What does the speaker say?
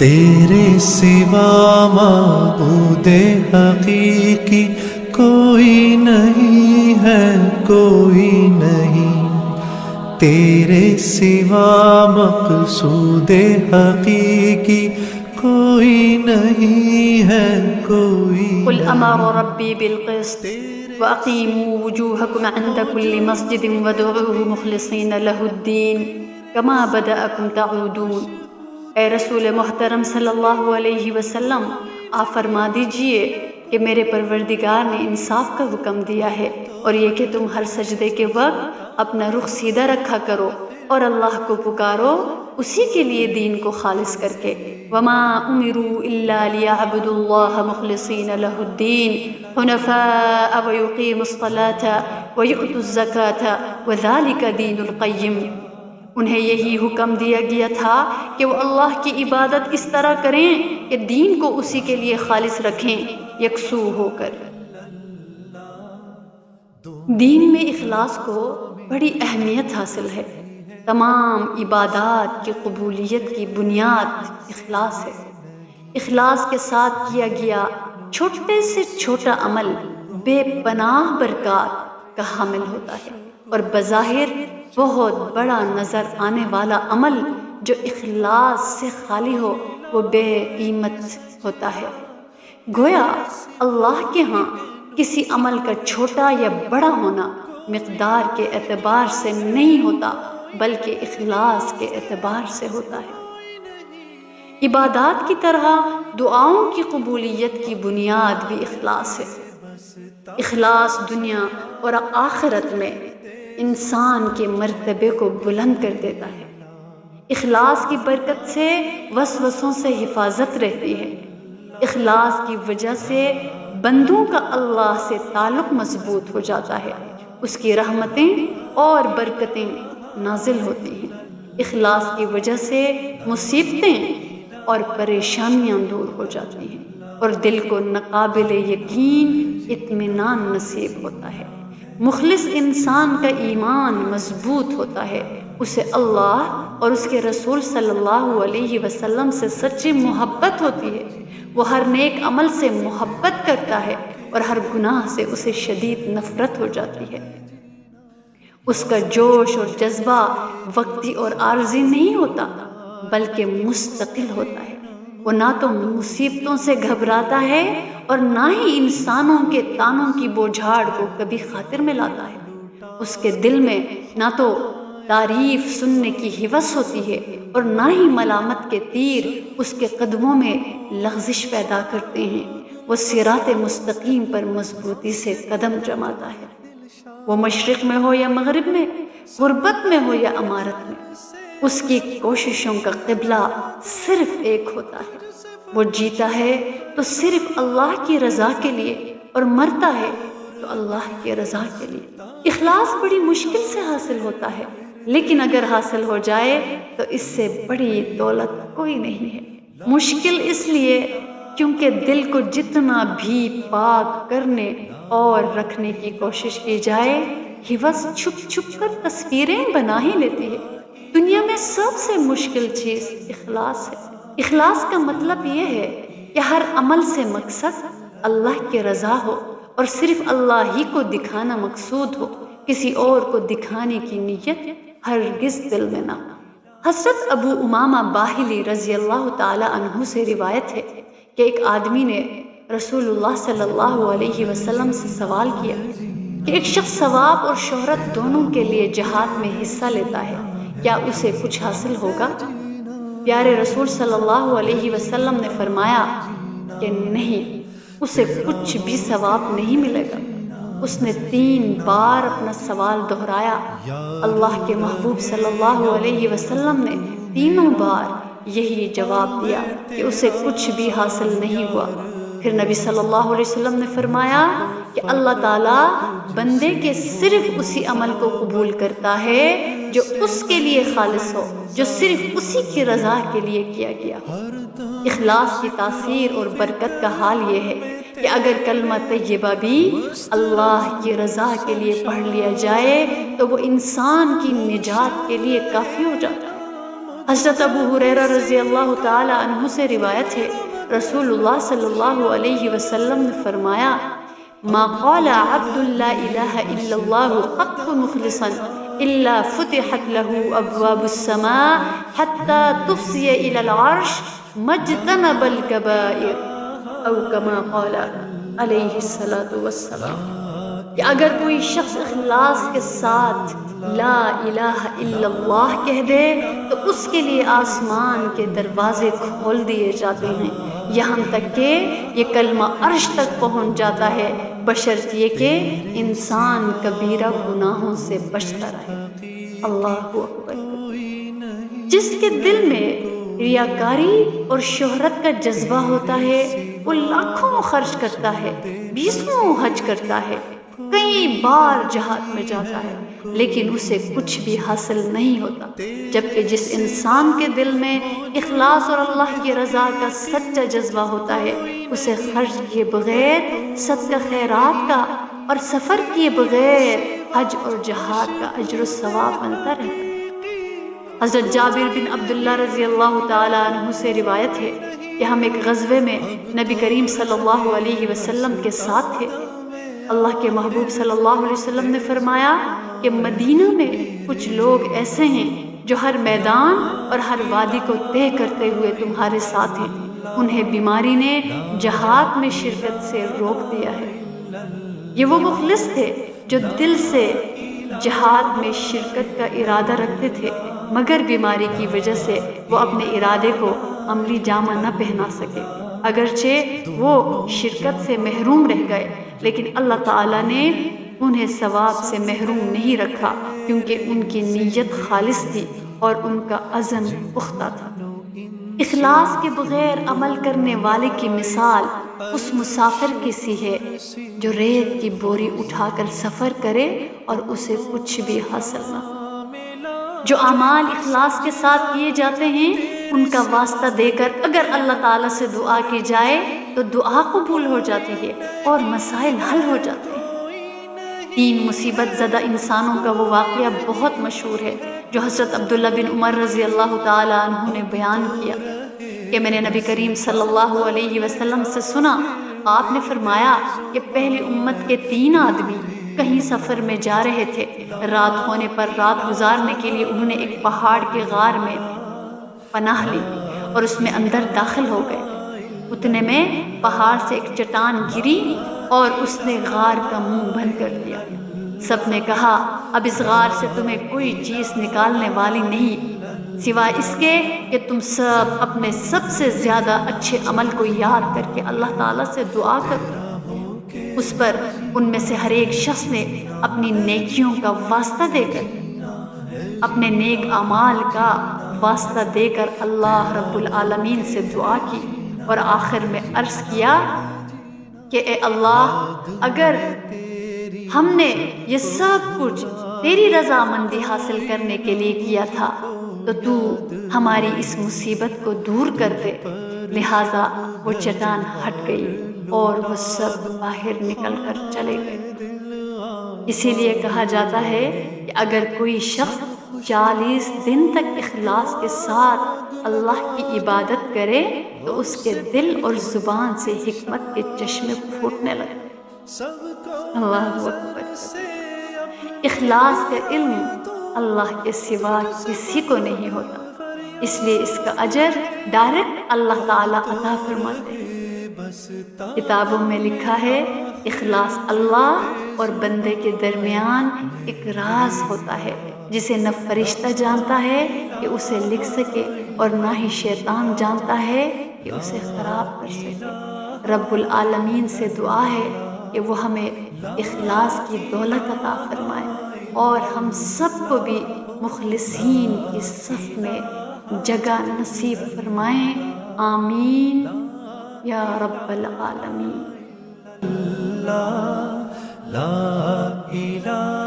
تیرے سوا معبود حقیقی کوئی نہیں ہے، کوئی نہیں، تیرے سوا مقصود حقیقی کوئی نہیں ہے، کوئی قل نہیں۔ امر ربی بالقسط واقیموا وجوہکم عند کل مسجد وادعوہ مخلصین لہ الدین کما بدأکم تعودون۔ اے رسول محترم صلی اللہ علیہ وسلم، آپ فرما دیجئے کہ میرے پروردگار نے انصاف کا حکم دیا ہے، اور یہ کہ تم ہر سجدے کے وقت اپنا رخ سیدھا رکھا کرو اور اللہ کو پکارو اسی کے لیے دین کو خالص کر کے۔ وما امروا الا لیعبدوا اللہ مخلصین لہ الدین حنفاء ویقیموا الصلاة ویؤتوا الزکاة وذلک دین القیم۔ انہیں یہی حکم دیا گیا تھا کہ وہ اللہ کی عبادت اس طرح کریں کہ دین کو اسی کے لیے خالص رکھیں، یکسو ہو کر۔ دین میں اخلاص کو بڑی اہمیت حاصل ہے۔ تمام عبادات کی قبولیت کی بنیاد اخلاص ہے۔ اخلاص کے ساتھ کیا گیا چھوٹے سے چھوٹا عمل بے پناہ برکات کا حامل ہوتا ہے، اور بظاہر بہت بڑا نظر آنے والا عمل جو اخلاص سے خالی ہو وہ بے قیمت ہوتا ہے۔ گویا اللہ کے ہاں کسی عمل کا چھوٹا یا بڑا ہونا مقدار کے اعتبار سے نہیں ہوتا، بلکہ اخلاص کے اعتبار سے ہوتا ہے۔ عبادات کی طرح دعاؤں کی قبولیت کی بنیاد بھی اخلاص ہے۔ اخلاص دنیا اور آخرت میں انسان کے مرتبے کو بلند کر دیتا ہے۔ اخلاص کی برکت سے وسوسوں سے حفاظت رہتی ہے۔ اخلاص کی وجہ سے بندوں کا اللہ سے تعلق مضبوط ہو جاتا ہے، اس کی رحمتیں اور برکتیں نازل ہوتی ہیں۔ اخلاص کی وجہ سے مصیبتیں اور پریشانیاں دور ہو جاتی ہیں، اور دل کو ناقابل یقین اطمینان نصیب ہوتا ہے۔ مخلص انسان کا ایمان مضبوط ہوتا ہے، اسے اللہ اور اس کے رسول صلی اللہ علیہ وسلم سے سچی محبت ہوتی ہے، وہ ہر نیک عمل سے محبت کرتا ہے اور ہر گناہ سے اسے شدید نفرت ہو جاتی ہے۔ اس کا جوش اور جذبہ وقتی اور عارضی نہیں ہوتا، بلکہ مستقل ہوتا ہے۔ وہ نہ تو مصیبتوں سے گھبراتا ہے اور نہ ہی انسانوں کے طعنوں کی بوجھاڑ کو کبھی خاطر میں لاتا ہے۔ اس کے دل میں نہ تو تعریف سننے کی ہوس ہوتی ہے اور نہ ہی ملامت کے تیر اس کے قدموں میں لغزش پیدا کرتے ہیں۔ وہ صراط مستقیم پر مضبوطی سے قدم جماتا ہے۔ وہ مشرق میں ہو یا مغرب میں، غربت میں ہو یا امارت میں، اس کی کوششوں کا قبلہ صرف ایک ہوتا ہے۔ وہ جیتا ہے تو صرف اللہ کی رضا کے لیے، اور مرتا ہے تو اللہ کی رضا کے لیے۔ اخلاص بڑی مشکل سے حاصل ہوتا ہے، لیکن اگر حاصل ہو جائے تو اس سے بڑی دولت کوئی نہیں ہے۔ مشکل اس لیے کیونکہ دل کو جتنا بھی پاک کرنے اور رکھنے کی کوشش کی جائے، ہوس چھپ چھپ کر تصویریں بنا ہی لیتی ہے۔ دنیا میں سب سے مشکل چیز اخلاص ہے۔ اخلاص کا مطلب یہ ہے کہ ہر عمل سے مقصد اللہ کی رضا ہو اور صرف اللہ ہی کو دکھانا مقصود ہو، کسی اور کو دکھانے کی نیت ہرگز دل میں نہ ہو۔ حضرت ابو امامہ باہلی رضی اللہ تعالی عنہ سے روایت ہے کہ ایک آدمی نے رسول اللہ صلی اللہ علیہ وسلم سے سوال کیا کہ ایک شخص ثواب اور شہرت دونوں کے لیے جہاد میں حصہ لیتا ہے، کیا اسے کچھ حاصل ہوگا؟ پیارے رسول صلی اللہ علیہ وسلم نے فرمایا کہ نہیں، اسے کچھ بھی ثواب نہیں ملے گا۔ اس نے 3 بار اپنا سوال دہرایا۔ اللہ کے محبوب صلی اللہ علیہ وسلم نے تینوں بار یہی جواب دیا کہ اسے کچھ بھی حاصل نہیں ہوا۔ پھر نبی صلی اللہ علیہ وسلم نے فرمایا کہ اللہ تعالیٰ بندے کے صرف اسی عمل کو قبول کرتا ہے جو اس کے لیے خالص ہو، جو صرف اسی کی رضا کے لیے کیا گیا ہو۔ اخلاص کی تاثیر اور برکت کا حال یہ ہے کہ اگر کلمہ طیبہ بھی اللہ کی رضا کے لیے پڑھ لیا جائے تو وہ انسان کی نجات کے لیے کافی ہو جاتا ہے۔ حضرت ابو ہریرہ رضی اللہ تعالی عنہ سے روایت ہے، رسول اللہ صلی اللہ علیہ وسلم نے فرمایا، ما قال عبد لا الہ الا اللہ قط مخلصا الا فتحت له ابواب السماء حتى تفضي الى العرش ما اجتنب الكبائر او كما قال علیہ الصلاۃ والسلام، کہ اگر کوئی شخص اخلاص کے ساتھ لا الہ الا اللہ کہہ دے تو اس کے لیے آسمان کے دروازے کھول دیے جاتے ہیں، یہاں تک کہ یہ کلمہ عرش تک پہنچ جاتا ہے، بشرطیے کہ انسان کبیرہ گناہوں سے بچتا رہے۔ اللہ اکبر۔ جس کے دل میں ریاکاری اور شہرت کا جذبہ ہوتا ہے وہ لاکھوں خرچ کرتا ہے، بیسوں حج کرتا ہے، کئی بار جہاد میں جاتا ہے، لیکن اسے کچھ بھی حاصل نہیں ہوتا، جبکہ جس انسان کے دل میں اخلاص اور اللہ کی رضا کا سچا جذبہ ہوتا ہے اسے خرچ کیے بغیر صدقہ خیرات کا اور سفر کیے بغیر حج اور جہاد کا اجر و ثواب ملتا رہتا ہے۔ حضرت جابر بن عبداللہ رضی اللہ تعالی عنہ سے روایت ہے کہ ہم ایک غزوے میں نبی کریم صلی اللہ علیہ وسلم کے ساتھ تھے۔ اللہ کے محبوب صلی اللہ علیہ وسلم نے فرمایا کہ مدینہ میں کچھ لوگ ایسے ہیں جو ہر میدان اور ہر وادی کو طے کرتے ہوئے تمہارے ساتھ ہیں، انہیں بیماری نے جہاد میں شرکت سے روک دیا ہے۔ یہ وہ مخلص تھے جو دل سے جہاد میں شرکت کا ارادہ رکھتے تھے، مگر بیماری کی وجہ سے وہ اپنے ارادے کو عملی جامہ نہ پہنا سکے، اگرچہ وہ شرکت سے محروم رہ گئے، لیکن اللہ تعالیٰ نے انہیں ثواب سے محروم نہیں رکھا کیونکہ ان کی نیت خالص تھی اور ان کا عزم پختہ تھا۔ اخلاص کے بغیر عمل کرنے والے کی مثال اس مسافر کی سی ہے جو ریت کی بوری اٹھا کر سفر کرے اور اسے کچھ بھی حاصل نہ ہو۔ جو اعمال اخلاص کے ساتھ کیے جاتے ہیں ان کا واسطہ دے کر اگر اللہ تعالیٰ سے دعا کی جائے تو دعا قبول ہو جاتی ہے اور مسائل حل ہو جاتے ہیں۔ 3 مصیبت زدہ انسانوں کا وہ واقعہ بہت مشہور ہے جو حضرت عبداللہ بن عمر رضی اللہ تعالی عنہ نے بیان کیا کہ میں نے نبی کریم صلی اللہ علیہ وسلم سے سنا، آپ نے فرمایا کہ پہلی امت کے 3 آدمی کہیں سفر میں جا رہے تھے، رات ہونے پر رات گزارنے کے لیے انہوں نے ایک پہاڑ کے غار میں پناہ لی اور اس میں اندر داخل ہو گئے۔ اتنے میں پہاڑ سے ایک چٹان گری اور اس نے غار کا منہ بند کر دیا۔ سب نے کہا اب اس غار سے تمہیں کوئی چیز نکالنے والی نہیں سوائے اس کے کہ تم سب اپنے سب سے زیادہ اچھے عمل کو یاد کر کے اللہ تعالیٰ سے دعا کرو۔ اس پر ان میں سے ہر ایک شخص نے اپنی نیکیوں کا واسطہ دے کر اپنے نیک اعمال کا واسطہ دے کر اللہ رب العالمین سے دعا کی اور آخر میں عرض کیا کہ اے اللہ، اگر ہم نے یہ سب کچھ تیری رضامندی حاصل کرنے کے لیے کیا تھا تو تو ہماری اس مصیبت کو دور کر دے۔ لہٰذا وہ چٹان ہٹ گئی اور وہ سب باہر نکل کر چلے گئے۔ اسی لیے کہا جاتا ہے کہ اگر کوئی شخص 40 دن تک اخلاص کے ساتھ اللہ کی عبادت کرے تو اس کے دل اور زبان سے حکمت کے چشمے پھوٹنے لگے۔ اللہ اکبر۔ اخلاص کا علم اللہ کے سوا کسی کو نہیں ہوتا، اس لیے اس کا اجر ڈائریکٹ اللہ تعالیٰ عطا فرماتے ہیں۔ کتابوں میں لکھا ہے اخلاص اللہ اور بندے کے درمیان ایک راز ہوتا ہے جسے نہ فرشتہ جانتا ہے کہ اسے لکھ سکے اور نہ ہی شیطان جانتا ہے کہ اسے خراب کر سکے۔ رب العالمین سے دعا ہے کہ وہ ہمیں اخلاص کی دولت عطا فرمائے اور ہم سب کو بھی مخلصین کی صف میں جگہ نصیب فرمائیں، آمین یا رب العالمین۔ لا الہ